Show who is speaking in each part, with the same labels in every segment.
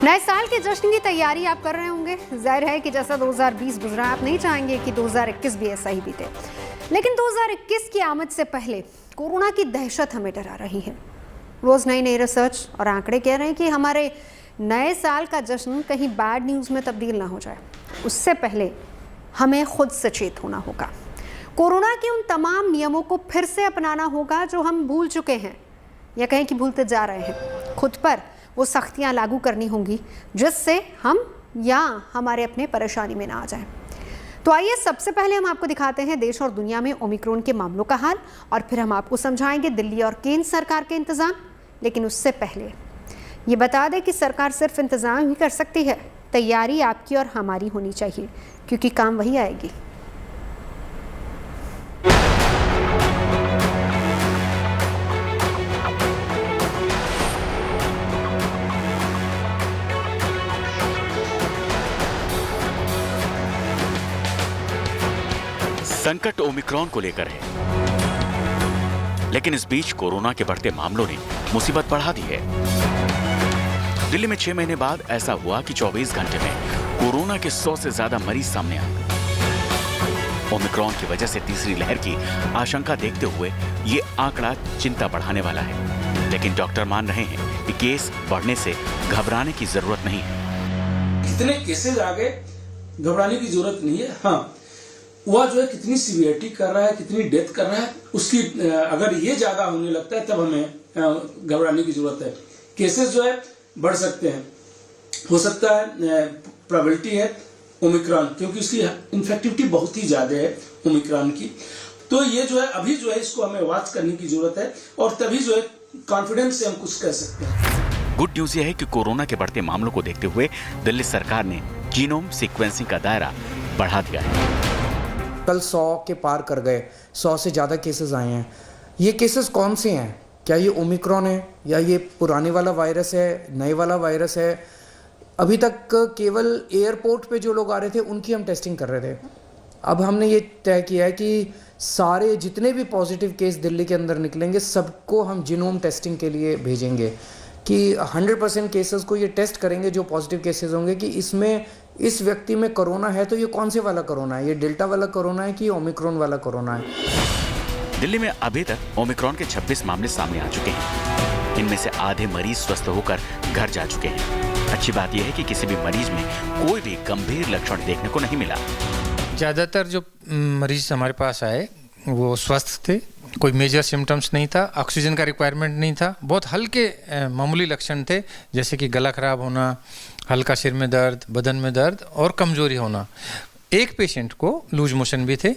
Speaker 1: नए साल के जश्न की तैयारी आप कर रहे होंगे। जाहिर है कि जैसा 2020 गुजरा, आप नहीं चाहेंगे कि 2021 भी ऐसा ही बीते। लेकिन 2021 की आमद से पहले कोरोना की दहशत हमें डरा रही है। रोज नई नई रिसर्च और आंकड़े कह रहे हैं कि हमारे नए साल का जश्न कहीं बैड न्यूज़ में तब्दील ना हो जाए। उससे पहले हमें खुद सचेत होना होगा। कोरोना के उन तमाम नियमों को फिर से अपनाना होगा जो हम भूल चुके हैं या कहें कि भूलते जा रहे हैं। खुद पर वो सख्तियां लागू करनी होंगी जिससे हम या हमारे अपने परेशानी में ना आ जाएं। तो आइए सबसे पहले हम आपको दिखाते हैं देश और दुनिया में ओमिक्रॉन के मामलों का हाल, और फिर हम आपको समझाएंगे दिल्ली और केंद्र सरकार के इंतजाम। लेकिन उससे पहले ये बता दें कि सरकार सिर्फ इंतजाम ही कर सकती है, तैयारी आपकी और हमारी होनी चाहिए, क्योंकि काम वही आएगी।
Speaker 2: संकट ओमिक्रॉन को लेकर है, लेकिन इस बीच कोरोना के बढ़ते मामलों ने मुसीबत बढ़ा दी है। दिल्ली में 6 महीने बाद ऐसा हुआ कि 24 घंटे में कोरोना के 100 से ज्यादा मरीज सामने आ गए। ओमिक्रॉन की वजह से तीसरी लहर की आशंका देखते हुए ये आंकड़ा चिंता बढ़ाने वाला है। लेकिन डॉक्टर मान रहे हैं कि केस बढ़ने से घबराने की जरूरत नहीं है।
Speaker 3: कितने केसेस आ गए, घबराने की जरूरत नहीं है। हाँ, वह जो है कितनी सीवियरिटी कर रहा है, कितनी डेथ कर रहा है, उसकी अगर ये ज्यादा होने लगता है तब हमें घबराने की जरूरत है। केसेस जो है बढ़ सकते हैं, हो सकता है प्रोबेबिलिटी है ओमिक्रॉन, क्योंकि उसकी इन्फेक्टिविटी बहुत ही ज्यादा है ओमिक्रॉन की। तो ये जो है अभी जो है इसको हमें वॉच करने की जरूरत है, और तभी जो है कॉन्फिडेंस से हम कुछ कह सकते हैं।
Speaker 2: गुड न्यूज यह है कि कोरोना के बढ़ते मामलों को देखते हुए दिल्ली सरकार ने जीनोम सीक्वेंसिंग का दायरा बढ़ा दिया है।
Speaker 4: कल 100 के पार कर गए, 100 से ज़्यादा केसेस आए हैं। ये केसेस कौन से हैं? क्या ये ओमिक्रॉन है या ये पुराने वाला वायरस है, नए वाला वायरस है? अभी तक केवल एयरपोर्ट पे जो लोग आ रहे थे उनकी हम टेस्टिंग कर रहे थे। अब हमने ये तय किया है कि सारे जितने भी पॉजिटिव केस दिल्ली के अंदर निकलेंगे सबको हम जीनोम टेस्टिंग के लिए भेजेंगे, कि 100% केसेस को ये टेस्ट करेंगे जो पॉजिटिव केसेस होंगे, कि इसमें इस व्यक्ति में कोरोना है तो ये कौन से वाला कोरोना है, ये डेल्टा वाला कोरोना है कि ओमिक्रॉन वाला कोरोना है।
Speaker 2: दिल्ली में अभी तक ओमिक्रॉन के 26 मामले सामने आ चुके हैं। इनमें से आधे मरीज स्वस्थ होकर घर जा चुके हैं। अच्छी बात यह है कि किसी भी मरीज में कोई भी गंभीर लक्षण देखने को नहीं मिला।
Speaker 5: ज़्यादातर जो मरीज हमारे पास आए वो स्वस्थ थे, कोई मेजर सिम्टम्स नहीं था, ऑक्सीजन का रिक्वायरमेंट नहीं था, बहुत हल्के मामूली लक्षण थे, जैसे कि गला खराब होना, हल्का सिर में दर्द, बदन में दर्द और कमजोरी होना। एक पेशेंट को लूज मोशन भी थे,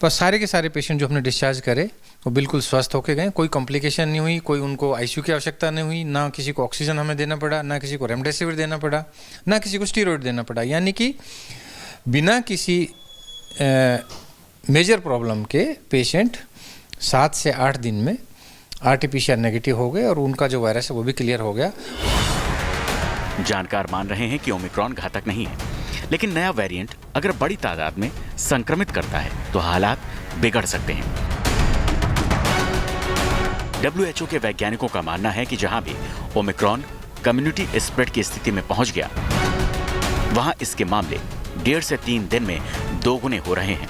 Speaker 5: पर सारे के सारे पेशेंट जो हमने डिस्चार्ज करे वो बिल्कुल स्वस्थ होके गए। कोई कॉम्प्लिकेशन नहीं हुई, कोई उनको आईसीयू की आवश्यकता नहीं हुई, ना किसी को ऑक्सीजन हमें देना पड़ा, ना किसी को रेमडेसिविर देना पड़ा, ना किसी को स्टीरॉयड देना पड़ा। यानी कि बिना किसी मेजर प्रॉब्लम के पेशेंट 7 से 8 दिन में आरटीपीसीआर नेगेटिव हो गए और उनका जो वायरस है वो भी क्लियर हो गया।
Speaker 2: जानकार मान रहे हैं कि ओमिक्रॉन घातक नहीं है, लेकिन नया वेरिएंट अगर बड़ी तादाद में संक्रमित करता है तो हालात बिगड़ सकते हैं। WHO के वैज्ञानिकों का मानना है कि जहां भी ओमिक्रॉन कम्युनिटी स्प्रेड की स्थिति में पहुंच गया, वहां इसके मामले 1.5 से 3 दिन में 2 गुने हो रहे हैं।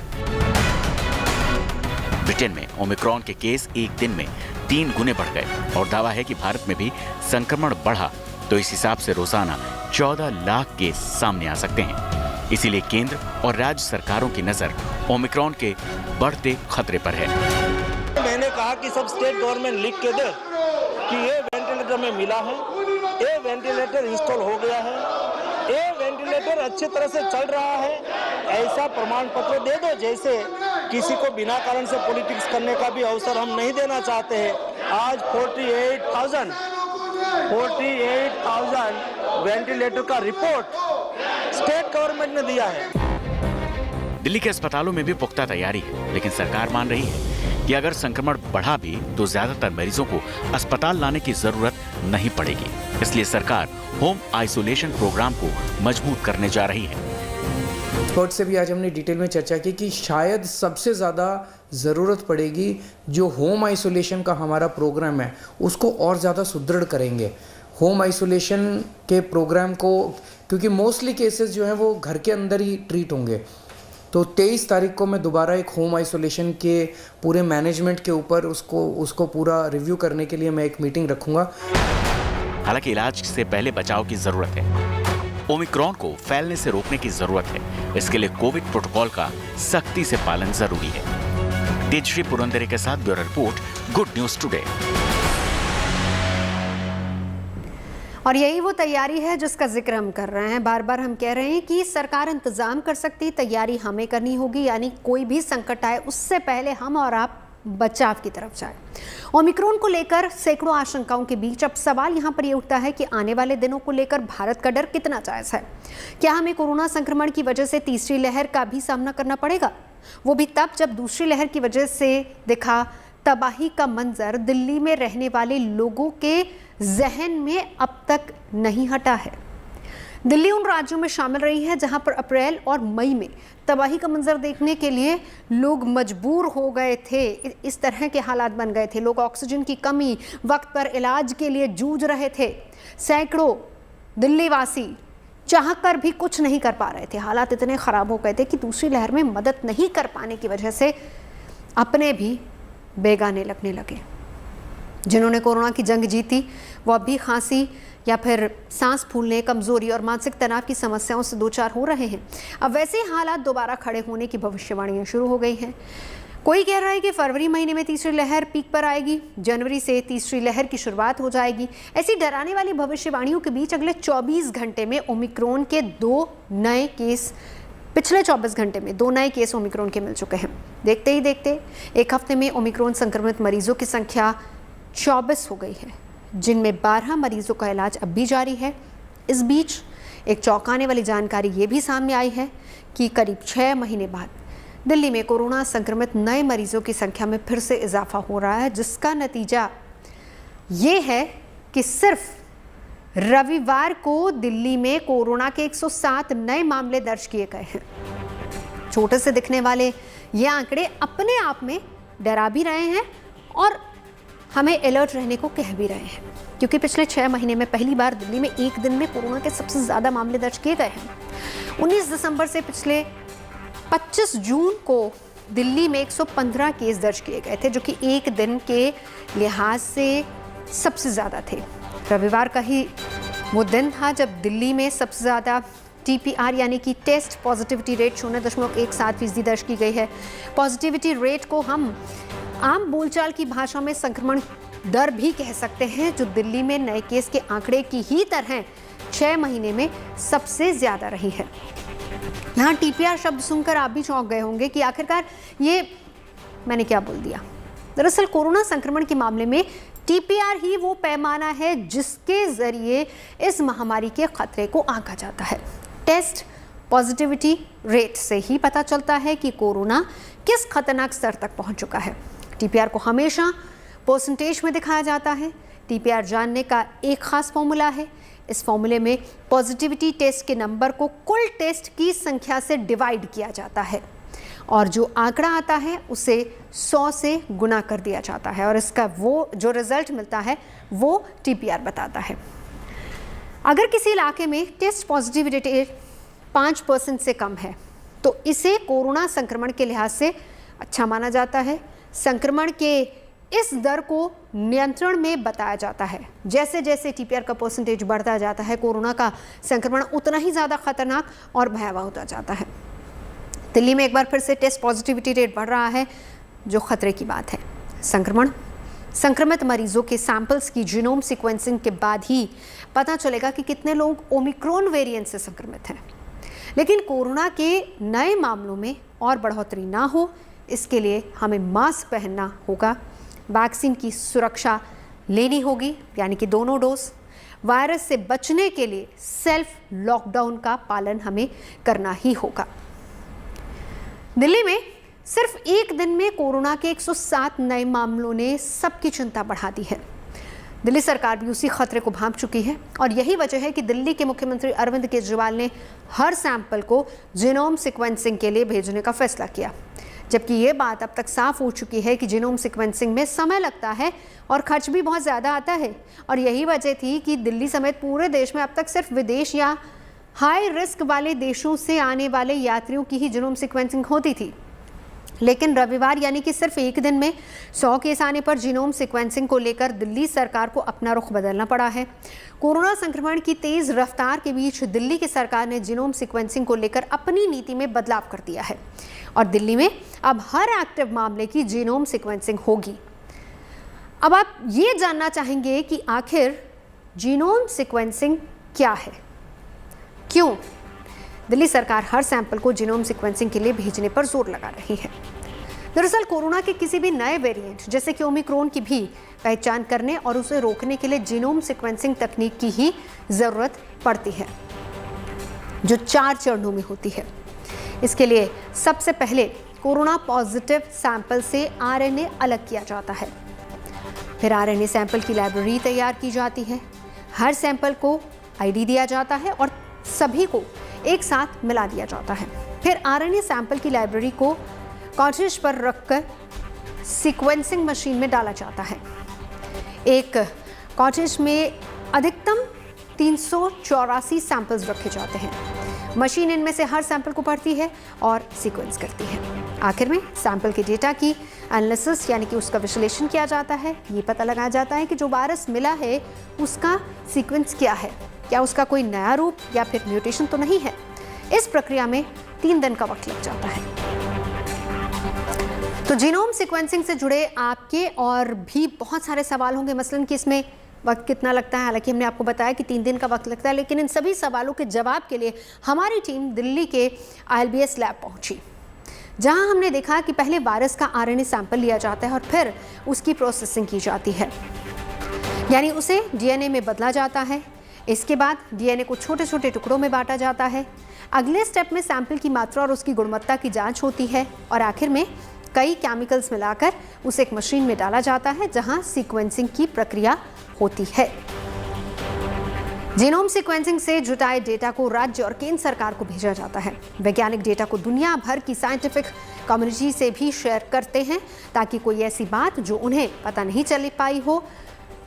Speaker 2: ब्रिटेन में ओमिक्रॉन के केस एक दिन में 3 गुने बढ़ गए, और दावा है कि भारत में भी संक्रमण बढ़ा तो इस हिसाब से रोजाना 14 लाख केस सामने आ सकते हैं। इसीलिए केंद्र और राज्य सरकारों की नजर ओमिक्रॉन के बढ़ते खतरे पर है।
Speaker 6: मैंने कहा कि सब स्टेट गवर्नमेंट लिख के दे कि ये वेंटिलेटर में मिला है, ये वेंटिलेटर इंस्टॉल हो गया है, ये वेंटिलेटर अच्छी तरह से चल रहा है, ऐसा प्रमाण पत्र दे दो। जैसे किसी को बिना कारण से पॉलिटिक्स करने का भी अवसर हम नहीं देना चाहते हैं। आज 48,000 वेंटिलेटर का रिपोर्ट स्टेट गवर्नमेंट ने दिया है।
Speaker 2: दिल्ली के अस्पतालों में भी पुख्ता तैयारी है, लेकिन सरकार मान रही है कि अगर संक्रमण बढ़ा भी तो ज्यादातर मरीजों को अस्पताल लाने की जरूरत नहीं पड़ेगी। इसलिए सरकार होम आइसोलेशन प्रोग्राम को मजबूत करने जा रही है।
Speaker 4: एक्सपर्ट से भी आज हमने डिटेल में चर्चा की कि शायद सबसे ज़्यादा ज़रूरत पड़ेगी जो होम आइसोलेशन का हमारा प्रोग्राम है उसको और ज़्यादा सुदृढ़ करेंगे। होम आइसोलेशन के प्रोग्राम को, क्योंकि मोस्टली केसेस जो हैं वो घर के अंदर ही ट्रीट होंगे, तो 23 तारीख को मैं दोबारा एक होम आइसोलेशन के पूरे मैनेजमेंट के ऊपर उसको पूरा रिव्यू करने के लिए मैं एक मीटिंग रखूँगा।
Speaker 2: हालांकि इलाज से पहले बचाव की जरूरत है। ओमिक्रॉन को फैलने से रोकने की जरूरत है। इसके लिए कोविड प्रोटोकॉल का सख्ती से पालन जरूरी है। तेजश्री पुरंदरे के साथ bureau report, good news today.
Speaker 1: और यही वो तैयारी है जिसका जिक्र हम कर रहे हैं। बार बार हम कह रहे हैं कि सरकार इंतजाम कर सकती है, तैयारी हमें करनी होगी। यानी कोई भी संकट आए उससे पहले हम और आप बचाव की तरफ जाए। ओमिक्रॉन को लेकर सैकड़ों आशंकाओं के बीच अब सवाल यहाँ पर ये उठता है कि आने वाले दिनों को लेकर भारत का डर कितना जायज़ है। क्या हमें कोरोना संक्रमण की वजह से तीसरी लहर का भी सामना करना पड़ेगा, वो भी तब जब दूसरी लहर की वजह से दिखा तबाही का मंजर दिल्ली में रहने वाले लोगों के जहन में अब तक नहीं हटा है। दिल्ली उन राज्यों में शामिल रही है जहां पर अप्रैल और मई में तबाही का मंजर देखने के लिए लोग मजबूर हो गए थे। इस तरह के हालात बन गए थे। लोग ऑक्सीजन की कमी, वक्त पर इलाज के लिए जूझ रहे थे। सैकड़ों दिल्ली वासी चाहकर भी कुछ नहीं कर पा रहे थे। हालात इतने ख़राब हो गए थे कि दूसरी लहर में मदद नहीं कर पाने की वजह से अपने भी बेगाने लगने लगे। जिन्होंने कोरोना की जंग जीती वो अब भी खांसी या फिर सांस फूलने, कमजोरी और मानसिक तनाव की समस्याओं से दो चार हो रहे हैं। अब वैसे ही हालात दोबारा खड़े होने की भविष्यवाणियां शुरू हो गई हैं। कोई कह रहा है कि फरवरी महीने में तीसरी लहर पीक पर आएगी, जनवरी से तीसरी लहर की शुरुआत हो जाएगी। ऐसी डराने वाली भविष्यवाणियों के बीच अगले 24 घंटे में ओमिक्रॉन के 2 नए केस, पिछले 24 घंटे में 2 नए केस ओमिक्रॉन के मिल चुके हैं। देखते ही देखते एक हफ्ते में ओमिक्रॉन संक्रमित मरीजों की संख्या 24 हो गई है, जिनमें 12 मरीजों का इलाज अब भी जारी है। इस बीच एक चौंकाने वाली जानकारी ये भी सामने आई है कि करीब 6 महीने बाद दिल्ली में कोरोना संक्रमित नए मरीजों की संख्या में फिर से इजाफा हो रहा है, जिसका नतीजा ये है कि सिर्फ रविवार को दिल्ली में कोरोना के 107 नए मामले दर्ज किए गए हैं। छोटे से दिखने वाले ये आंकड़े अपने आप में डरा भी रहे हैं और हमें अलर्ट रहने को कह भी रहे हैं, क्योंकि पिछले 6 महीने में पहली बार दिल्ली में एक दिन में कोरोना के सबसे ज़्यादा मामले दर्ज किए गए हैं। 19 दिसंबर से पिछले 25 जून को दिल्ली में 115 केस दर्ज किए गए थे, जो कि एक दिन के लिहाज से सबसे ज़्यादा थे। रविवार का ही वो दिन था जब दिल्ली में सबसे ज़्यादा TPR यानी कि टेस्ट पॉजिटिविटी रेट 0.17% दर्ज की गई है। पॉजिटिविटी रेट को हम आम बोलचाल की भाषा में संक्रमण दर भी कह सकते हैं, जो दिल्ली में नए केस के आंकड़े की ही तरह 6 महीने में सबसे ज़्यादा रही है। यहाँ TPR शब्द सुनकर आप भी चौंक गए होंगे कि आखिरकार ये मैंने क्या बोल दिया। दरअसल कोरोना संक्रमण के मामले में TPR ही वो पैमाना है जिसके ज़रिए इस महामारी के खतरे को आंका जाता है। टेस्ट पॉजिटिविटी रेट से ही पता चलता है कि कोरोना किस खतरनाक स्तर तक पहुंच चुका है। TPR को हमेशा परसेंटेज में दिखाया जाता है। TPR जानने का एक खास फॉर्मूला है। इस फॉर्मूले में पॉजिटिविटी टेस्ट के नंबर को कुल टेस्ट की संख्या से डिवाइड किया जाता है और जो आंकड़ा आता है उसे 100 से गुना कर दिया जाता है और इसका वो जो रिजल्ट मिलता है वो TPR बताता है। अगर किसी इलाके में टेस्ट पॉजिटिविटी 5% से कम है तो इसे कोरोना संक्रमण के लिहाज से अच्छा माना जाता है। संक्रमण के इस दर को नियंत्रण में बताया जाता है। जैसे जैसे TPR का परसेंटेज बढ़ता जाता है, कोरोना का संक्रमण उतना ही ज़्यादा खतरनाक और भयावह होता जाता है। दिल्ली में एक बार फिर से टेस्ट पॉजिटिविटी रेट बढ़ रहा है, जो खतरे की बात है। संक्रमित मरीजों के सैंपल्स की जीनोम सीक्वेंसिंग के बाद ही पता चलेगा कि कितने लोग ओमिक्रॉन वेरिएंट से संक्रमित हैं। लेकिन कोरोना के नए मामलों में और बढ़ोतरी ना हो, इसके लिए हमें मास्क पहनना होगा, वैक्सीन की सुरक्षा लेनी होगी यानी कि दोनों डोज। वायरस से बचने के लिए सेल्फ लॉकडाउन का पालन हमें करना ही होगा। दिल्ली में सिर्फ एक दिन में कोरोना के 107 नए मामलों ने सबकी चिंता बढ़ा दी है। दिल्ली सरकार भी उसी खतरे को भांप चुकी है और यही वजह है कि दिल्ली के मुख्यमंत्री अरविंद केजरीवाल ने हर सैंपल को जीनोम सीक्वेंसिंग के लिए भेजने का फैसला किया। जबकि ये बात अब तक साफ हो चुकी है कि जीनोम सीक्वेंसिंग में समय लगता है और खर्च भी बहुत ज़्यादा आता है। और यही वजह थी कि दिल्ली समेत पूरे देश में अब तक सिर्फ विदेश या हाई रिस्क वाले देशों से आने वाले यात्रियों की ही जीनोम सीक्वेंसिंग होती थी। लेकिन रविवार यानी कि सिर्फ एक दिन में 100 केस आने पर जीनोम सीक्वेंसिंग को लेकर दिल्ली सरकार को अपना रुख बदलना पड़ा है। कोरोना संक्रमण की तेज रफ्तार के बीच दिल्ली की सरकार ने जीनोम सीक्वेंसिंग को लेकर अपनी नीति में बदलाव कर दिया है और दिल्ली में अब हर एक्टिव मामले की जीनोम सीक्वेंसिंग होगी। अब आप ये जानना चाहेंगे कि आखिर जीनोम सीक्वेंसिंग क्या है, क्यों दिल्ली सरकार हर सैंपल को जीनोम सीक्वेंसिंग के लिए भेजने पर जोर लगा रही है। दरअसल कोरोना के किसी भी नए वेरिएंट जैसे कि ओमिक्रॉन की भी पहचान करने और उसे रोकने के लिए जीनोम सीक्वेंसिंग तकनीक की ही ज़रूरत पड़ती है, जो 4 चरणों में होती है। इसके लिए सबसे पहले कोरोना पॉजिटिव सैंपल से आरएनए अलग किया जाता है। फिर आरएनए सैंपल की लाइब्रेरी तैयार की जाती है। हर सैंपल को आईडी दिया जाता है और सभी को एक साथ मिला दिया जाता है। फिर आरएनए सैंपल की लाइब्रेरी को कार्ट्रिज पर रखकर सीक्वेंसिंग मशीन में डाला जाता है। एक कार्ट्रिज में अधिकतम 384 सैंपल्स रखे जाते हैं। मशीन इनमें से हर सैंपल को पढ़ती है और सीक्वेंस करती है। आखिर में सैंपल के डेटा की एनालिसिस यानी कि उसका विश्लेषण किया जाता है। ये पता लगाया जाता है कि जो वायरस मिला है उसका सीक्वेंस क्या है, क्या उसका कोई नया रूप या फिर म्यूटेशन तो नहीं है। इस प्रक्रिया में 3 दिन का वक्त लग जाता है। तो जीनोम सीक्वेंसिंग से जुड़े आपके और भी बहुत सारे सवाल होंगे, मसलन कि इसमें वक्त कितना लगता है। हालांकि हमने आपको बताया कि 3 दिन का वक्त लगता है, लेकिन इन सभी सवालों के जवाब के लिए हमारी टीम दिल्ली के ILBS लैब पहुंची, जहां हमने देखा कि पहले वायरस का आरएनए सैंपल लिया जाता है और फिर उसकी प्रोसेसिंग की जाती है, यानी उसे डीएनए में बदला जाता है। इसके बाद डीएनए को छोटे छोटे टुकड़ों में बांटा जाता है। अगले स्टेप में सैंपल की मात्रा और उसकी गुणवत्ता की जांच होती है और आखिर में कई केमिकल्स मिलाकर उसे एक मशीन में डाला जाता है, जहां सीक्वेंसिंग की प्रक्रिया होती है। जीनोम सीक्वेंसिंग से जुटाए डेटा को राज्य और केंद्र सरकार को भेजा जाता है। वैज्ञानिक डेटा को दुनिया भर की साइंटिफिक कम्युनिटी से भी शेयर करते हैं, ताकि कोई ऐसी बात जो उन्हें पता नहीं चल पाई हो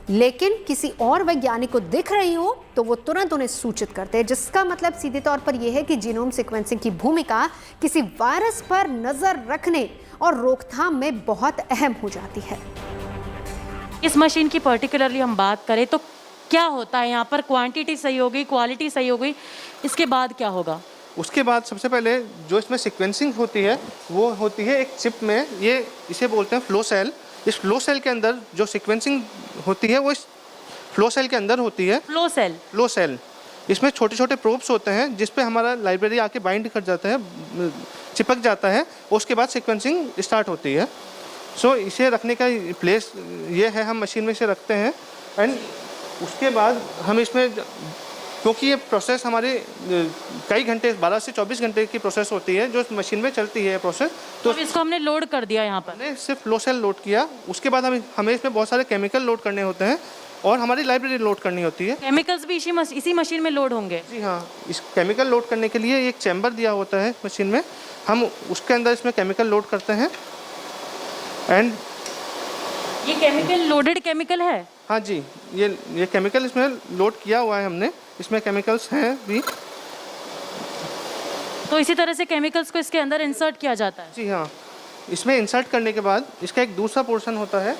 Speaker 1: लेकिन किसी और वैज्ञानिक को दिख रही हो तो वो तुरंत उन्हें सूचित करते हैं, जिसका मतलब सीधे तौर पर यह है कि जीनोम सीक्वेंसिंग की भूमिका किसी वायरस पर नजर रखने और रोकथाम में बहुत अहम हो जाती है।
Speaker 7: इस मशीन की पर्टिकुलरली हम बात करें तो क्या होता है यहाँ पर? क्वांटिटी सही हो गई, क्वालिटी सही हो गई, इसके बाद क्या होगा?
Speaker 8: उसके बाद सबसे पहले जो इसमें सीक्वेंसिंग होती है वो होती है एक चिप में, ये इसे बोलते हैं फ्लो सेल। इस फ्लो सेल के अंदर जो सीक्वेंसिंग होती है वो इस फ्लो सेल के अंदर होती है। फ्लो सेल इसमें छोटे छोटे प्रोब्स होते हैं जिस पे हमारा लाइब्रेरी आके बाइंड कर जाता है, चिपक जाता है, उसके बाद सीक्वेंसिंग स्टार्ट होती है। सो इसे रखने का प्लेस ये है, हम मशीन में इसे रखते हैं एंड उसके बाद हम इसमें, क्योंकि ये प्रोसेस हमारे कई घंटे 12 से 24 घंटे की प्रोसेस होती है जो मशीन में चलती है प्रोसेस,
Speaker 7: तो इसको हमने लोड कर दिया यहाँ पर।
Speaker 8: हमने सिर्फ फ्लो सेल लोड किया, उसके बाद हमें इसमें बहुत सारे केमिकल लोड करने होते हैं और हमारी लाइब्रेरी लोड करनी होती है।
Speaker 7: केमिकल्स भी इसी मशीन में लोड होंगे?
Speaker 8: जी हाँ, इस केमिकल लोड करने के लिए एक चैम्बर दिया होता है मशीन में, हम उसके अंदर इसमें केमिकल लोड करते हैं एंड
Speaker 7: ये केमिकल लोडेड केमिकल है?
Speaker 8: हाँ जी, ये केमिकल इसमें लोड किया हुआ है हमने, इसमें केमिकल्स हैं भी।
Speaker 7: तो इसी तरह से केमिकल्स को इसके अंदर इंसर्ट किया जाता है?
Speaker 8: जी हाँ, इसमें इंसर्ट करने के बाद इसका एक दूसरा पोर्शन होता है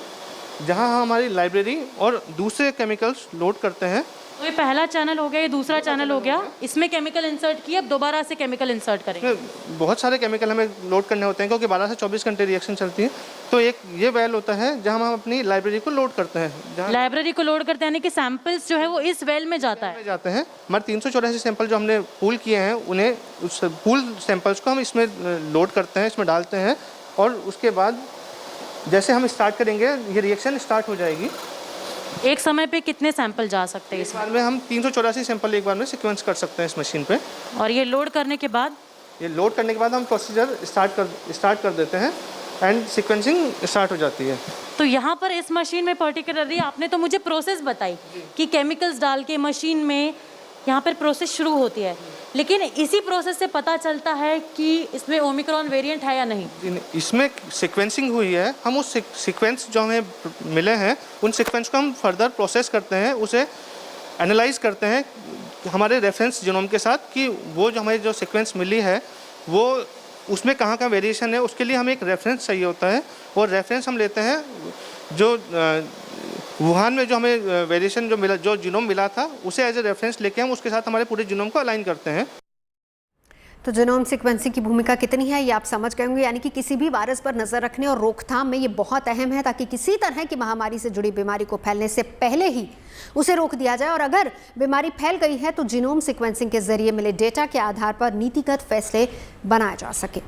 Speaker 8: जहाँ हम हमारी लाइब्रेरी और दूसरे केमिकल्स लोड करते हैं।
Speaker 7: तो ये पहला चैनल हो गया, ये दूसरा चैनल हो गया, इसमें केमिकल इंसर्ट किया, अब दोबारा से केमिकल इंसर्ट करेंगे।
Speaker 8: बहुत सारे केमिकल हमें लोड करने होते हैं क्योंकि 12 से 24 घंटे रिएक्शन चलती है। तो एक ये वेल होता है जहाँ हम अपनी लाइब्रेरी को लोड करते हैं।
Speaker 7: लाइब्रेरी को लोड करते हैं यानी कि सैंपल्स जो है वो इस वेल में जाता है?
Speaker 8: जाते हैं। हमारे 384 सैंपल जो हमने पूल किए हैं उन्हें, उस पूल सैंपल्स को हम इसमें लोड करते हैं, इसमें डालते हैं और उसके बाद जैसे हम स्टार्ट करेंगे ये रिएक्शन स्टार्ट हो जाएगी।
Speaker 7: एक समय पे कितने सैंपल जा सकते हैं
Speaker 8: इस बार में? हम 384 सैंपल एक बार में सीक्वेंस कर सकते हैं इस मशीन पे।
Speaker 7: और ये लोड करने के बाद?
Speaker 8: ये लोड करने के बाद हम प्रोसीजर स्टार्ट कर देते हैं एंड सीक्वेंसिंग स्टार्ट हो जाती है।
Speaker 7: तो यहाँ पर इस मशीन में पर्टिकुलरली आपने तो मुझे प्रोसेस बताई कि केमिकल्स डाल के मशीन में यहाँ पर प्रोसेस शुरू होती है, लेकिन इसी प्रोसेस से पता चलता है कि इसमें ओमिक्रॉन वेरिएंट है या नहीं।
Speaker 8: इसमें सीक्वेंसिंग हुई है, हम उस सीक्वेंस जो हमें मिले हैं उन सीक्वेंस को हम फर्दर प्रोसेस करते हैं, उसे एनालाइज करते हैं हमारे रेफरेंस जीनोम के साथ कि वो जो हमें जो सीक्वेंस मिली है वो उसमें कहाँ का वेरिएशन है। उसके लिए हमें एक रेफरेंस चाहिए होता है और रेफरेंस हम लेते हैं जो वुहान में जो हमें वेरिएशन जो मिला, जो जीनोम मिला था, उसे एज ए रेफरेंस लेके हम उसके साथ हमारे पूरे जीनोम को अलाइन करते हैं।
Speaker 1: तो जीनोम सीक्वेंसिंग की भूमिका कितनी है ये आप समझ गए होंगे, यानी कि किसी भी वायरस पर नजर रखने और रोकथाम में ये बहुत अहम है ताकि किसी तरह की महामारी से जुड़ी बीमारी को फैलने से पहले ही उसे रोक दिया जाए, और अगर बीमारी फैल गई है तो जीनोम सीक्वेंसिंग के जरिए मिले डेटा के आधार पर नीतिगत फैसले बनाए जा सके।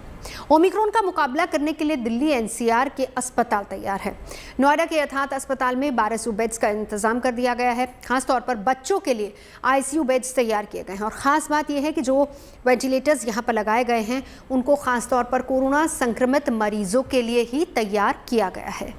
Speaker 1: ओमिक्रॉन का मुकाबला करने के लिए दिल्ली एनसीआर के अस्पताल तैयार है। नोएडा के यथार्थ अस्पताल में 1200 बेड्स का इंतजाम कर दिया गया है। खासतौर पर बच्चों के लिए आईसीयू बेड्स तैयार किए गए हैं, और ख़ास बात यह है कि जो वेंटिलेटर्स यहाँ पर लगाए गए हैं उनको खासतौर पर कोरोना संक्रमित मरीजों के लिए ही तैयार किया गया है।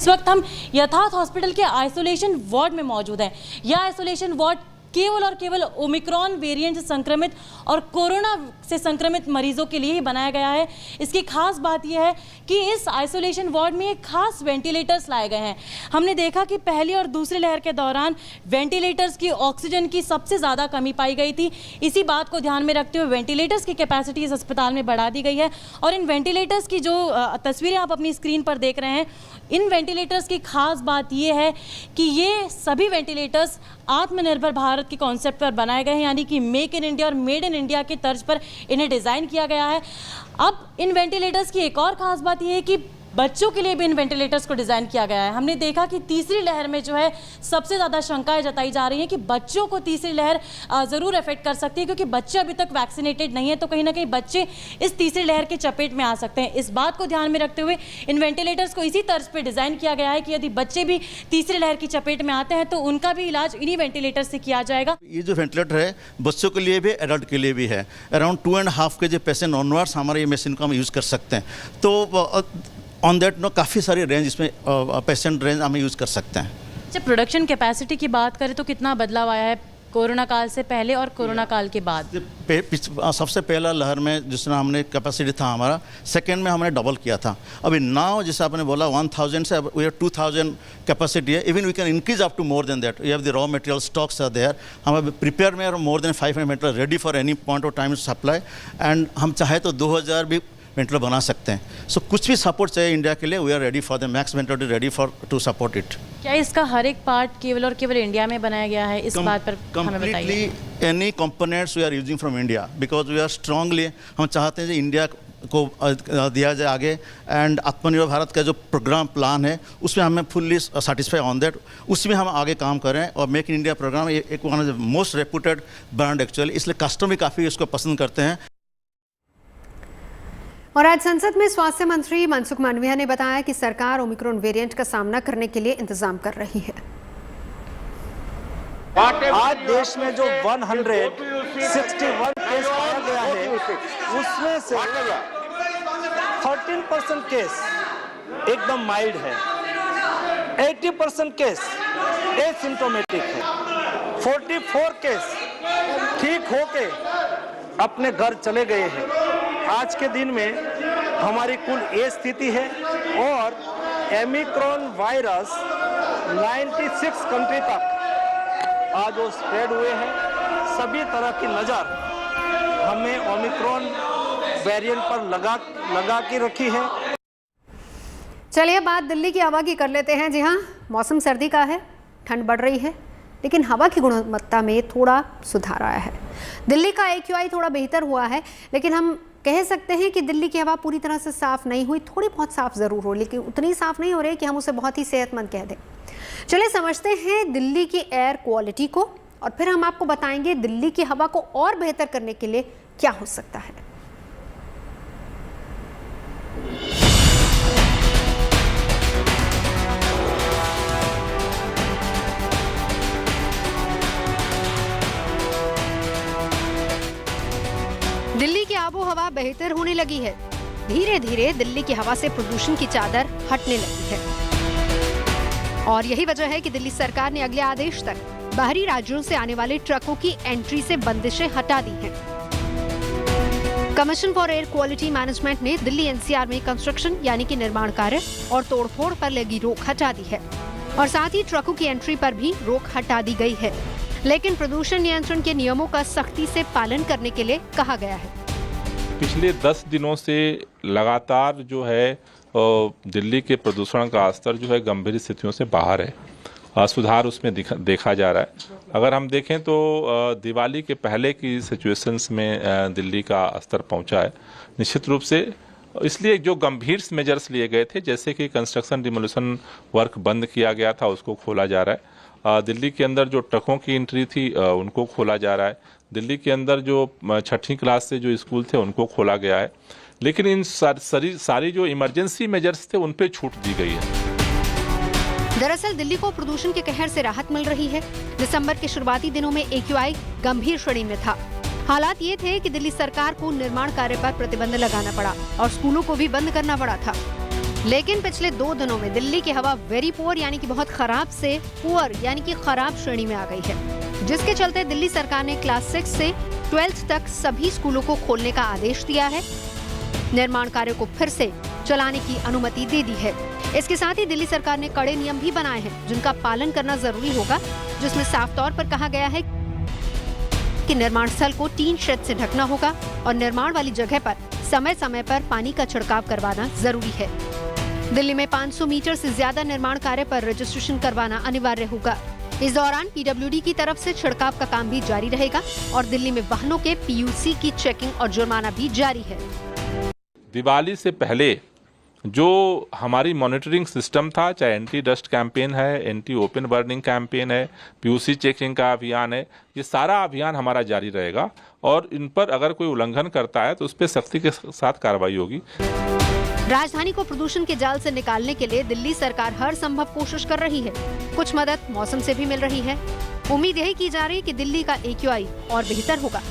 Speaker 7: इस वक्त हम यथार्थ हॉस्पिटल के आइसोलेशन वार्ड में मौजूद हैं। यह आइसोलेशन वार्ड केवल और केवल ओमिक्रॉन वेरिएंट से संक्रमित और कोरोना से संक्रमित मरीजों के लिए ही बनाया गया है। इसकी खास बात यह है कि इस आइसोलेशन वार्ड में एक खास वेंटिलेटर्स लाए गए हैं। हमने देखा कि पहली और दूसरी लहर के दौरान वेंटिलेटर्स की ऑक्सीजन की सबसे ज़्यादा कमी पाई गई थी। इसी बात को ध्यान में रखते हुए वेंटिलेटर्स की कैपेसिटी इस अस्पताल में बढ़ा दी गई है, और इन वेंटिलेटर्स की जो तस्वीरें आप अपनी स्क्रीन पर देख रहे हैं, इन वेंटिलेटर्स की खास बात यह है कि ये सभी वेंटिलेटर्स आत्मनिर्भर भारत के कॉन्सेप्ट पर बनाए गए हैं, यानी कि मेक इन इंडिया और मेड इन इंडिया की तर्ज पर इन्हें डिज़ाइन किया गया है। अब इन वेंटिलेटर्स की एक और ख़ास बात यह है कि बच्चों के लिए भी इन वेंटिलेटर्स को डिज़ाइन किया गया है। हमने देखा कि तीसरी लहर में जो है सबसे ज़्यादा शंकाएं जताई जा रही हैं कि बच्चों को तीसरी लहर ज़रूर अफेक्ट कर सकती है, क्योंकि बच्चे अभी तक वैक्सीनेटेड नहीं है, तो कहीं ना कहीं बच्चे इस तीसरी लहर के चपेट में आ सकते हैं। इस बात को ध्यान में रखते हुए इन वेंटिलेटर्स को इसी तर्ज पर डिज़ाइन किया गया है कि यदि बच्चे भी तीसरी लहर की चपेट में आते हैं तो उनका भी इलाज इन्हीं वेंटिलेटर से किया जाएगा।
Speaker 9: ये जो वेंटिलेटर है बच्चों के लिए भी, एडल्ट के लिए भी है। अराउंड 2.5 kg पेशेंट ऑनवर्ड्स हमारे ये मशीन को हम यूज़ कर सकते हैं। तो ऑन दैट नो काफ़ी सारी रेंज इसमें पेशेंट रेंज हम यूज़ कर सकते हैं।
Speaker 7: जब प्रोडक्शन कैपेसिटी की बात करें तो कितना बदलाव आया है कोरोना काल से पहले और कोरोना काल के बाद?
Speaker 9: सबसे पहला लहर में जिसमें हमने कैपेसिटी था हमारा, सेकेंड में हमने डबल किया था। अभी नाउ जैसे आपने बोला 1000 से अब वी हैव 2000 कैपेसिटी है। Even we can increase up to more than that. We have the raw material stocks are there. हम प्रिपेयर में more than 500 material ready for any point of time supply, and हम चाहे तो 2000 भी ventilator बना सकते हैं। सो कुछ भी सपोर्ट चाहिए इंडिया के लिए, we are ready for the max ventilator, ready for to support it.
Speaker 7: क्या इसका हर एक पार्ट केवल और केवल इंडिया में बनाया गया है? इस बात पर हमें बताइए।
Speaker 9: Any components we are using from India because we are strongly, हम चाहते हैं कि इंडिया को दिया जाए आगे, एंड आत्मनिर्भर भारत का जो प्रोग्राम प्लान है उसमें हमें फुल्ली सेटिस्फाई ऑन दैट, उसमें हम आगे काम करें। और मेक इन इंडिया प्रोग्राम एक one of the most reputed brand actually, इसलिए कस्टमर भी काफ़ी इसको पसंद करते हैं।
Speaker 1: और आज संसद में स्वास्थ्य मंत्री मनसुख मांडविया ने बताया कि सरकार ओमिक्रॉन वेरिएंट का सामना करने के लिए इंतजाम कर रही है।
Speaker 6: आज देश में जो 161 केस पाया गया है उसमें से 13% केस एकदम माइल्ड है, 80% केस एसिम्प्टोमेटिक है, 44 केस ठीक होके अपने घर चले गए हैं। आज के दिन में हमारी कुल ये स्थिति है, और ओमिक्रॉन वायरस 96 कंट्री तक आज वो स्प्रेड हुए हैं। सभी तरह की नज़र हमें ओमिक्रॉन वेरिएंट पर लगा के रखी है।
Speaker 1: चलिए बात दिल्ली की हवा की कर लेते हैं। जी हाँ, मौसम सर्दी का है, ठंड बढ़ रही है, लेकिन हवा की गुणवत्ता में थोड़ा सुधार आया है। दिल्ली का AQI थोड़ा बेहतर हुआ है, लेकिन हम कह सकते हैं कि दिल्ली की हवा पूरी तरह से साफ़ नहीं हुई, थोड़ी बहुत साफ़ ज़रूर हो, लेकिन उतनी साफ़ नहीं हो रही कि हम उसे बहुत ही सेहतमंद कह दें। चलिए समझते हैं दिल्ली की एयर क्वालिटी को, और फिर हम आपको बताएंगे दिल्ली की हवा को और बेहतर करने के लिए क्या हो सकता है। दिल्ली की आबो हवा बेहतर होने लगी है। धीरे धीरे दिल्ली की हवा से प्रदूषण की चादर हटने लगी है, और यही वजह है कि दिल्ली सरकार ने अगले आदेश तक बाहरी राज्यों से आने वाले ट्रकों की एंट्री से बंदिशें हटा दी हैं। Commission for air quality management ने दिल्ली एनसीआर में कंस्ट्रक्शन यानी कि निर्माण कार्य और तोड़फोड़ पर लगी रोक हटा दी है और साथ ही ट्रकों की एंट्री पर भी रोक हटा दी गई है, लेकिन प्रदूषण नियंत्रण के नियमों का सख्ती से पालन करने के लिए कहा गया है।
Speaker 10: पिछले 10 दिनों से लगातार जो है दिल्ली के प्रदूषण का स्तर जो है गंभीर स्थितियों से बाहर है, सुधार उसमें देखा जा रहा है। अगर हम देखें तो दिवाली के पहले की सिचुएशंस में दिल्ली का स्तर पहुंचा है निश्चित रूप से। इसलिए जो गंभीर मेजर्स लिए गए थे, जैसे कि कंस्ट्रक्शन डिमोलिशन वर्क बंद किया गया था, उसको खोला जा रहा है। दिल्ली के अंदर जो ट्रकों की एंट्री थी उनको खोला जा रहा है। दिल्ली के अंदर जो 6ठी क्लास से जो स्कूल थे उनको खोला गया है, लेकिन इन सारी जो इमरजेंसी मेजर्स थे उन पे छूट दी गई है।
Speaker 1: दरअसल दिल्ली को प्रदूषण के कहर से राहत मिल रही है। दिसंबर के शुरुआती दिनों में AQI गंभीर श्रेणी में था। हालात ये थे कि दिल्ली सरकार को निर्माण कार्य पर प्रतिबंध लगाना पड़ा और स्कूलों को भी बंद करना पड़ा था। लेकिन पिछले 2 दिनों में दिल्ली की हवा वेरी पुअर यानी कि बहुत खराब से पुअर यानी कि खराब श्रेणी में आ गई है, जिसके चलते दिल्ली सरकार ने क्लास 6 से 12th तक सभी स्कूलों को खोलने का आदेश दिया है। निर्माण कार्य को फिर से चलाने की अनुमति दे दी है। इसके साथ ही दिल्ली सरकार ने कड़े नियम भी बनाए हैं जिनका पालन करना जरूरी होगा, जिसमें साफ तौर पर कहा गया है कि निर्माण स्थल को टीन शेड से ढकना होगा और निर्माण वाली जगह पर समय समय पर पानी का छिड़काव करवाना जरूरी है। दिल्ली में 500 मीटर से ज्यादा निर्माण कार्य पर रजिस्ट्रेशन करवाना अनिवार्य होगा। इस दौरान PWD की तरफ से छिड़काव का काम भी जारी रहेगा और दिल्ली में वाहनों के PUC की चेकिंग और जुर्माना भी जारी है।
Speaker 10: दिवाली से पहले जो हमारी मॉनिटरिंग सिस्टम था, चाहे एंटी डस्ट कैंपेन है, एंटी ओपन बर्निंग कैंपेन है, PUC चेकिंग का अभियान है, ये सारा अभियान हमारा जारी रहेगा और इन पर अगर कोई उल्लंघन करता है तो उस पर सख्ती के साथ कार्रवाई होगी।
Speaker 1: राजधानी को प्रदूषण के जाल से निकालने के लिए दिल्ली सरकार हर संभव कोशिश कर रही है। कुछ मदद मौसम से भी मिल रही है। उम्मीद यही की जा रही है कि दिल्ली का AQI और बेहतर होगा।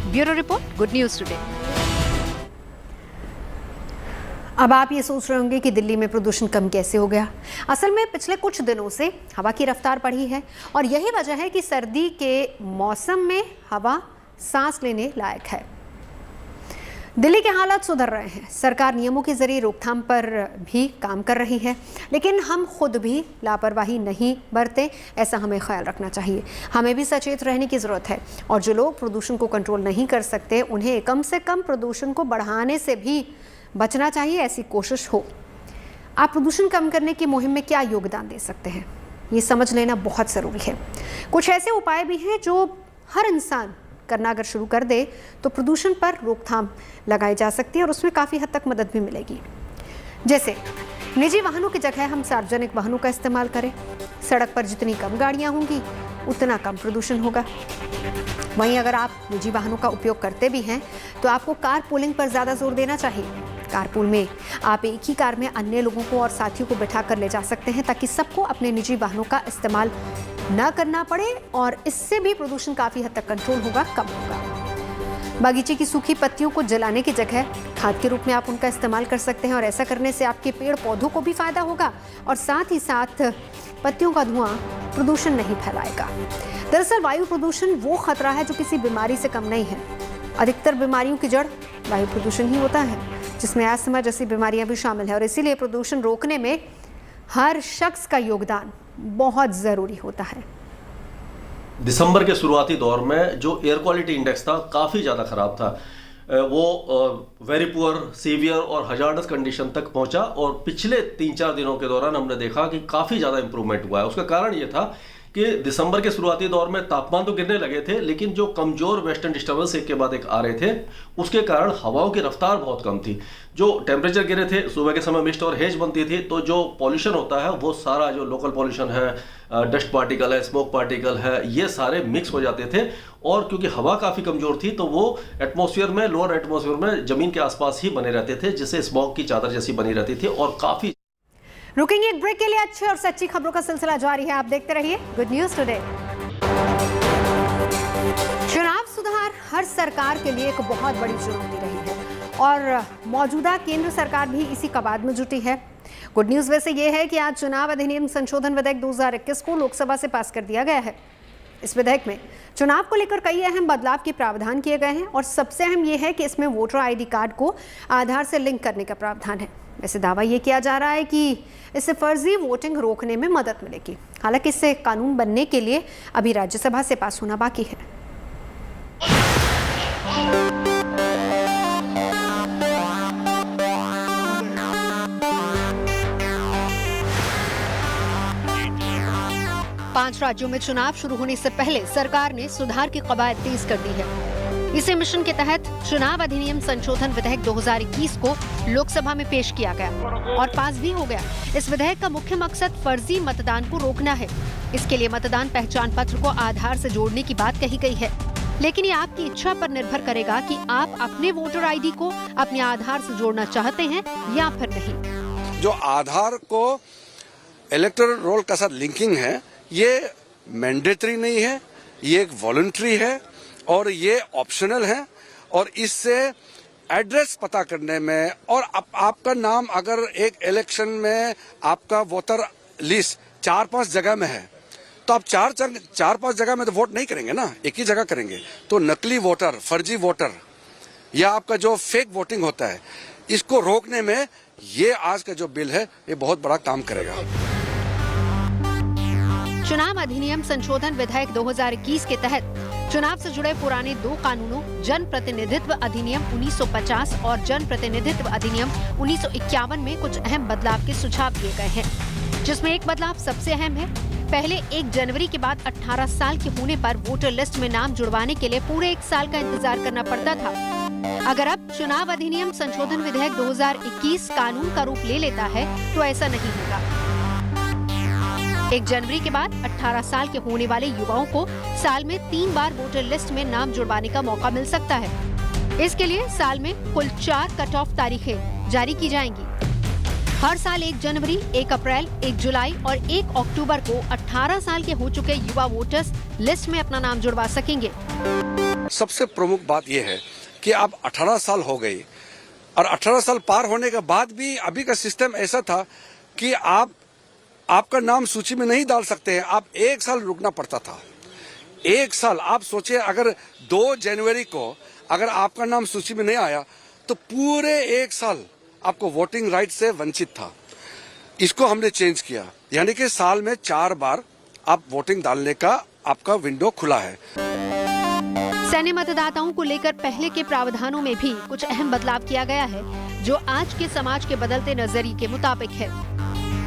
Speaker 1: Bureau report, good news today. अब आप ये सोच रहे होंगे कि दिल्ली में प्रदूषण कम कैसे हो गया। असल में पिछले कुछ दिनों से हवा की रफ्तार बढ़ी है और यही वजह है कि सर्दी के मौसम में हवा सांस लेने लायक है। दिल्ली के हालात सुधर रहे हैं। सरकार नियमों के जरिए रोकथाम पर भी काम कर रही है, लेकिन हम खुद भी लापरवाही नहीं बरतें, ऐसा हमें ख्याल रखना चाहिए। हमें भी सचेत रहने की ज़रूरत है और जो लोग प्रदूषण को कंट्रोल नहीं कर सकते उन्हें कम से कम प्रदूषण को बढ़ाने से भी बचना चाहिए, ऐसी कोशिश हो। आप प्रदूषण कम करने की मुहिम में क्या योगदान दे सकते हैं, ये समझ लेना बहुत ज़रूरी है। कुछ ऐसे उपाय भी हैं जो हर इंसान करना अगर शुरू कर दे तो प्रदूषण पर रोकथाम लगाई जा सकती है और उसमें काफ़ी हद तक मदद भी मिलेगी। जैसे निजी वाहनों की जगह हम सार्वजनिक वाहनों का इस्तेमाल करें। सड़क पर जितनी कम गाड़ियाँ होंगी उतना कम प्रदूषण होगा। वहीं अगर आप निजी वाहनों का उपयोग करते भी हैं तो आपको कार पूलिंग पर ज़्यादा जोर देना चाहिए। कारपूल में आप एक ही कार में अन्य लोगों को और साथियों को बिठा कर ले जा सकते हैं ताकि सबको अपने निजी वाहनों का इस्तेमाल न करना पड़े और इससे भी प्रदूषण काफ़ी हद तक कंट्रोल होगा, कम होगा। बागीचे की सूखी पत्तियों को जलाने की जगह खाद के रूप में आप उनका इस्तेमाल कर सकते हैं और ऐसा करने से आपके पेड़ पौधों को भी फायदा होगा और साथ ही साथ पत्तियों का धुआं प्रदूषण नहीं फैलाएगा। दरअसल वायु प्रदूषण वो खतरा है जो किसी बीमारी से कम नहीं है। अधिकतर बीमारियों की जड़ वायु प्रदूषण ही होता है, जिसमें अस्थमा जैसी बीमारियां भी शामिल है और इसीलिए प्रदूषण रोकने में हर शख्स का योगदान बहुत ज़रूरी होता है।
Speaker 11: दिसंबर के शुरुआती दौर में जो एयर क्वालिटी इंडेक्स था काफ़ी ज़्यादा ख़राब था। वो वेरी पुअर, सीवियर और हजार्डस कंडीशन तक पहुंचा और पिछले 3-4 दिनों के दौरान हमने देखा कि काफ़ी ज़्यादा इंप्रूवमेंट हुआ है। उसका कारण ये था कि दिसंबर के शुरुआती दौर में तापमान तो गिरने लगे थे, लेकिन जो कमज़ोर वेस्टर्न डिस्टर्बेंस एक के बाद एक आ रहे थे उसके कारण हवाओं की रफ्तार बहुत कम थी। जो टेम्परेचर गिरे थे, सुबह के समय मिस्ट और हेज बनती थी, तो जो पॉल्यूशन होता है वो सारा जो लोकल पॉल्यूशन है, डस्ट पार्टिकल है, स्मोक पार्टिकल है, ये सारे मिक्स हो जाते थे और क्योंकि हवा काफ़ी कमज़ोर थी तो वो एटमॉस्फेयर में, लोअर एटमॉस्फेयर में ज़मीन के आसपास ही बने रहते थे, जिससे स्मोक की चादर जैसी बनी रहती थी और काफ़ी।
Speaker 1: रुकेंगे एक ब्रेक के लिए। अच्छी और सच्ची खबरों का सिलसिला जारी है, आप देखते रहिए गुड न्यूज टुडे। चुनाव सुधार हर सरकार के लिए एक बहुत बड़ी चुनौती रही है और मौजूदा केंद्र सरकार भी इसी कवाद में जुटी है। गुड न्यूज वैसे ये है कि आज चुनाव अधिनियम संशोधन विधेयक 2021 को लोकसभा से पास कर दिया गया है। इस विधेयक में चुनाव को लेकर कई अहम बदलाव के प्रावधान किए गए हैं और सबसे अहम ये है कि इसमें वोटर आईडी कार्ड को आधार से लिंक करने का प्रावधान है। वैसे दावा ये किया जा रहा है कि इससे फर्जी वोटिंग रोकने में मदद मिलेगी। हालांकि इससे कानून बनने के लिए अभी राज्यसभा से पास होना बाकी है। पांच राज्यों में चुनाव शुरू होने से पहले सरकार ने सुधार की कवायद तेज कर दी है। इसी मिशन के तहत चुनाव अधिनियम संशोधन विधेयक 2021 को लोकसभा में पेश किया गया और पास भी हो गया। इस विधेयक का मुख्य मकसद फर्जी मतदान को रोकना है। इसके लिए मतदान पहचान पत्र को आधार से जोड़ने की बात कही गई है, लेकिन ये आपकी इच्छा पर निर्भर करेगा कि आप अपने वोटर आईडी को अपने आधार से जोड़ना चाहते हैं या फिर नहीं।
Speaker 12: जो आधार को इलेक्टोरल रोल का साथ लिंकिंग है, ये मैंडेटरी नहीं है, ये एक वॉलंटरी है और ये ऑप्शनल है। और इससे एड्रेस पता करने में और आपका नाम अगर एक इलेक्शन में आपका वोटर लिस्ट 4-5 जगह में है तो आप 4-5 जगह में तो वोट नहीं करेंगे ना, एक ही जगह करेंगे। तो नकली वोटर, फर्जी वोटर या आपका जो फेक वोटिंग होता है, इसको रोकने में ये आज का जो बिल है ये बहुत बड़ा काम करेगा।
Speaker 1: चुनाव अधिनियम संशोधन विधेयक 2021 के तहत चुनाव से जुड़े पुराने 2 कानूनों जन प्रतिनिधित्व अधिनियम 1950 और जन प्रतिनिधित्व अधिनियम 1951 में कुछ अहम बदलाव के सुझाव दिए गए हैं, जिसमें एक बदलाव सबसे अहम है। पहले 1 जनवरी के बाद 18 साल के होने पर वोटर लिस्ट में नाम जुड़वाने के लिए पूरे 1 साल का इंतजार करना पड़ता था। अगर अब चुनाव अधिनियम संशोधन विधेयक 2021 कानून का रूप ले लेता है तो ऐसा नहीं होगा। 1 जनवरी के बाद 18 साल के होने वाले युवाओं को साल में 3 बार वोटर लिस्ट में नाम जुड़वाने का मौका मिल सकता है। इसके लिए साल में कुल 4 कट ऑफ तारीखें जारी की जाएंगी। हर साल 1 जनवरी, 1 अप्रैल, 1 जुलाई और 1 अक्टूबर को 18 साल के हो चुके युवा वोटर्स लिस्ट में अपना नाम जुड़वा सकेंगे।
Speaker 12: सबसे प्रमुख बात यह है कि अब 18 साल हो गई और 18 साल पार होने के बाद भी अभी का सिस्टम ऐसा था कि आपका नाम सूची में नहीं डाल सकते हैं, आप 1 साल रुकना पड़ता था। 1 साल आप सोचिए, अगर 2 जनवरी को अगर आपका नाम सूची में नहीं आया तो पूरे 1 साल आपको वोटिंग राइट से वंचित था। इसको हमने चेंज किया, यानी कि साल में 4 बार आप वोटिंग डालने का आपका विंडो खुला है।
Speaker 1: सैन्य मतदाताओं को लेकर पहले के प्रावधानों में भी कुछ अहम बदलाव किया गया है, जो आज के समाज के बदलते नजरिए के मुताबिक है।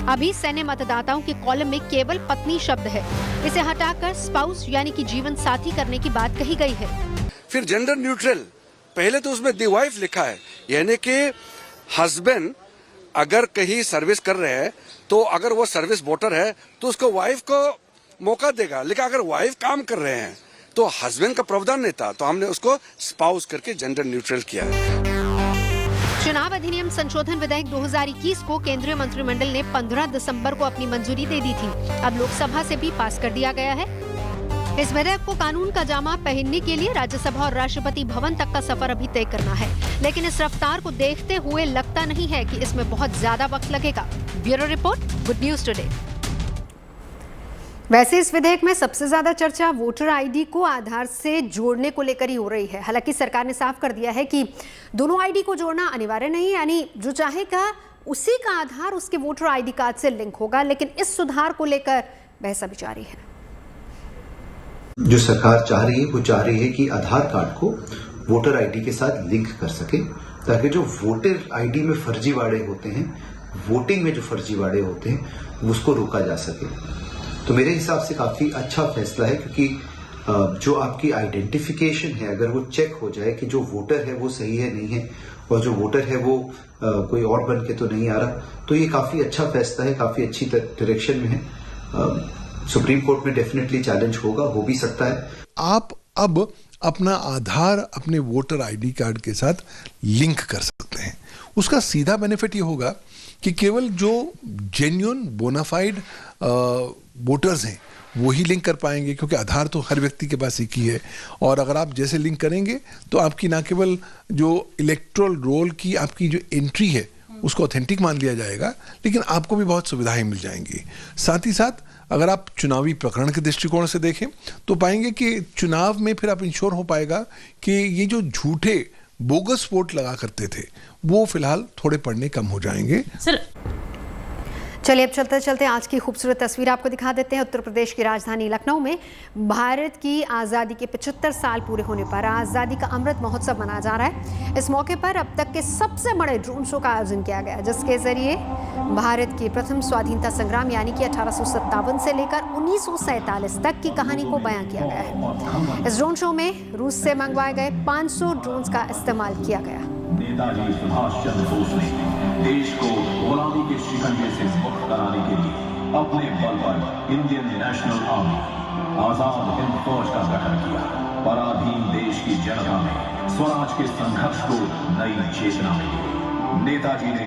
Speaker 1: अभी सैन्य मतदाताओं के कॉलम में केवल पत्नी शब्द है, इसे हटाकर स्पाउस यानी कि जीवन साथी करने की बात कही गई है।
Speaker 12: फिर जेंडर न्यूट्रल, पहले तो उसमें दी वाइफ लिखा है, यानी कि हस्बैंड अगर कहीं सर्विस कर रहे हैं तो अगर वो सर्विस वोटर है तो उसको वाइफ को मौका देगा, लेकिन अगर वाइफ काम कर रहे हैं तो हस्बैंड का प्रावधान नहीं था, तो हमने उसको स्पाउस करके जेंडर न्यूट्रल किया है।
Speaker 1: चुनाव अधिनियम संशोधन विधेयक 2021 को केंद्रीय मंत्रिमंडल ने 15 दिसंबर को अपनी मंजूरी दे दी थी। अब लोकसभा से भी पास कर दिया गया है। इस विधेयक को कानून का जामा पहनने के लिए राज्यसभा और राष्ट्रपति भवन तक का सफर अभी तय करना है, लेकिन इस रफ्तार को देखते हुए लगता नहीं है कि इसमें बहुत ज्यादा वक्त लगेगा। Bureau report, good news today. वैसे इस विधेयक में सबसे ज्यादा चर्चा वोटर आईडी को आधार से जोड़ने को लेकर ही हो रही है। हालांकि सरकार ने साफ कर दिया है कि दोनों आईडी को जोड़ना अनिवार्य नहीं, यानी जो चाहेगा उसी का आधार उसके वोटर आईडी कार्ड से लिंक होगा, लेकिन इस सुधार को लेकर बहस अभी जारी है।
Speaker 13: जो सरकार चाह रही है वो चाह रही है कि आधार कार्ड को वोटर आईडी के साथ लिंक कर सके, ताकि जो वोटर आईडी में फर्जीवाड़े होते हैं, वोटिंग में जो फर्जीवाड़े होते हैं, उसको रोका जा सके। तो मेरे हिसाब से काफी अच्छा फैसला है, क्योंकि जो आपकी आइडेंटिफिकेशन है, अगर वो चेक हो जाए कि जो वोटर है वो सही है नहीं है और जो वोटर है वो कोई और बन के तो नहीं आ रहा, तो ये काफी अच्छा फैसला है, काफी अच्छी डायरेक्शन में है। सुप्रीम कोर्ट में डेफिनेटली चैलेंज होगा, हो भी सकता है।
Speaker 14: आप अब अपना आधार अपने वोटर आईडी कार्ड के साथ लिंक कर सकते हैं। उसका सीधा बेनिफिट ये होगा कि केवल जो जेन्युइन बोनाफाइड वोटर्स हैं वो ही लिंक कर पाएंगे, क्योंकि आधार तो हर व्यक्ति के पास एक ही है। और अगर आप जैसे लिंक करेंगे तो आपकी ना केवल जो इलेक्टोरल रोल की आपकी जो एंट्री है उसको ऑथेंटिक मान लिया जाएगा, लेकिन आपको भी बहुत सुविधाएं मिल जाएंगी। साथ ही साथ अगर आप चुनावी प्रकरण के दृष्टिकोण से देखें तो पाएंगे कि चुनाव में फिर आप इंश्योर हो पाएगा कि ये जो झूठे बोगस वोट लगा करते थे वो फिलहाल थोड़े पड़ने कम हो जाएंगे।
Speaker 7: सर
Speaker 1: चलिए अब चलते चलते आज की खूबसूरत तस्वीर आपको दिखा देते हैं। उत्तर प्रदेश की राजधानी लखनऊ में भारत की आज़ादी के 75 साल पूरे होने पर आज़ादी का अमृत महोत्सव मनाया जा रहा है। इस मौके पर अब तक के सबसे बड़े ड्रोन शो का आयोजन किया गया, जिसके जरिए भारत के प्रथम स्वाधीनता संग्राम यानी कि 1857 से लेकर 1947 तक की कहानी को बयां किया गया है। इस ड्रोन शो में रूस से मंगवाए गए 500 ड्रोन्स का इस्तेमाल किया गया।
Speaker 15: नेताजी सुभाष चंद्र बोस ने देश को गुलामी के शिकंजे से मुक्त कराने के लिए अपने बल पर Indian national army Azad Hind फौज का गठन किया। पराधीन देश की जनता में स्वराज के संघर्ष को नई चेतना मिली। नेताजी ने